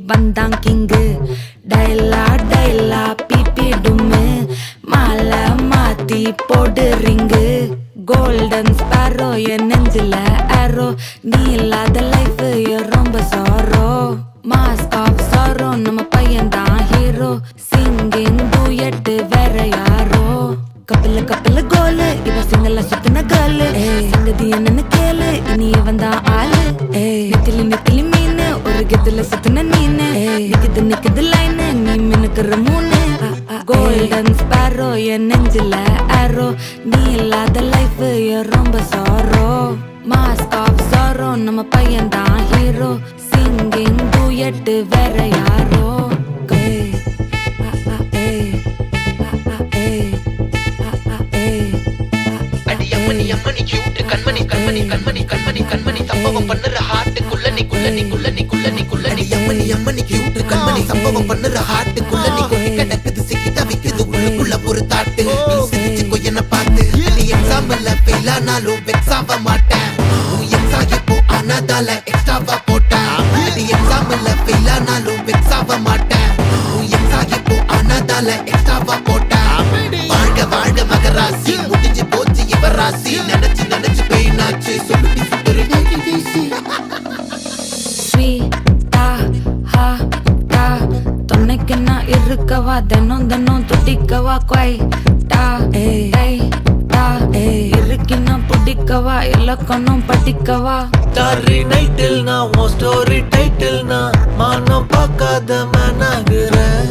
வந்தான் king டைலா டைலா BP டும்மு மாலை மாத்தி போடு ரிங்கு கோல்டன் ஸ்பாரோ என் நெஞ்சில ஆரோ நீ இல்லாத லைஃப் ரொம்ப சாரோ மாஸ்க் ஆஃப் சாரோ நம்ம பையன் தான் ஹீரோ சிங்கிங் டூயட் வேற யாரோ கப்பல கோலு இவ சிங்கல்ல சுத்தின கேர்ளு சங்கதி என்னன்னு கேளு இனி இவன் தான் ஆளு நிக்கலி மீனு ஒரு கெத்துல சுத்தின நீனு நிக்குது லைனு நீ மினுக்குற மூணு கோல்டன் ஸ்பாரோ என் நெஞ்சில ஆரோ நீ இல்லாத லைஃப் ரொம்ப சாரோ மாஸ்க் ஆஃப் சாரோ நம்ம பையன் தான் ஹீரோ சிங்கிங் டூயட் வேற யாரோ சம்பவம் பண்ணுற ஹார்ட்டுக்குள்ள சம்பவம் பண்ணுற ஹார்ட்டுக்குள்ள நீ கொட்டி கிடக்குது சிக்கி தவிக்குது உள்ளுக்குள்ள ஒரு தாட்டு நீ சிரிச்சுக்கோ என்ன பார்த்து நீ எக்ஸாம்பிள் ஃபெயில் ஆனாலும் வெக்ஸ் ஆக மாட்டேன் எக்ஸாம் இப்போ ஆனாதால எக்ஸ்ட்ராவா போட்டேன் நீ எக்ஸாம்பிள் ஃபெயில் ஆனாலும் வெக்ஸ் ஆக மாட்டேன் எக்ஸாம் இப்போ ஆனாதால எக்ஸ்ட்ராவா போட்டேன் வாழ்க வாழ்க மகராசி முடிஞ்சு போச்சு இவ ராசி நினைச்சு பெயினாச்சு சொல்லுடி சுத்தரு தொன்னைக்கு நான் இருக்கவா தினம் துடிக்கவா குவை இருக்கினா பிடிக்கவா இலக்கணம் படிக்கவா டாரி நைட்டில் நான் உன் ஸ்டோரி டைட்டில் நான் மானம் பார்க்காத மேனாகிறேன்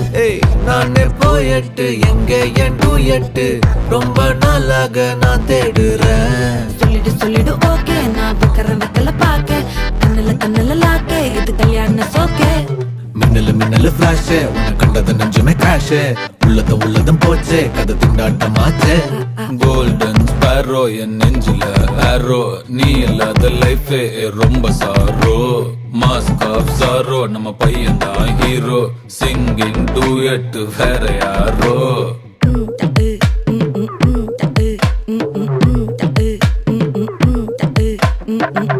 நானே போயட்டு எங்க என் டூயட்டு ரொம்ப நாளாக நான் தேடுறேன் சொல்லிடு ஓகே நான் வெக்கல பாக்க கண்ணுல லாக்கே இது கல்யாண சோக்கே மின்னலு ஃபிளாஷ் உன்னை கண்டது நெஞ்சுமே கிராஷ் உள்ளதும் போச்சே கதை திண்டாட்டமாச்சே கோல்டன் ஸ்பாரோ என் நெஞ்சில ஆரோ நீ இல்லாத லைஃப் ரொம்ப சாரோ மாஸ்க் ஆஃப் சாரோ நம்ம பையன் தான் ஹீரோ சிங்கிங் டூயட் வேற யாரோ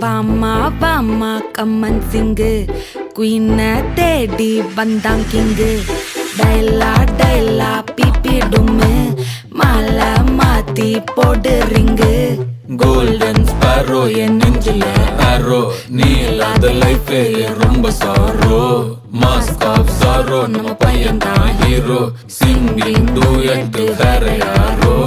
வாமா கம்மன் சிங்கு குயின தேடி வந்தான் கிங்கு டைலா பிபி டும்மு மாலை மாத்தி போடு ரிங்கு கோல்டன் ஸ்பாரோ என் நெஞ்சில ஆரோ நீ இல்லாத லைஃப் ரொம்ப சாரோ மாஸ்க் ஆஃப் சாரோ நம்ம பையன் தான் ஹீரோ சிங்கிங் டூயட் வேற யாரோ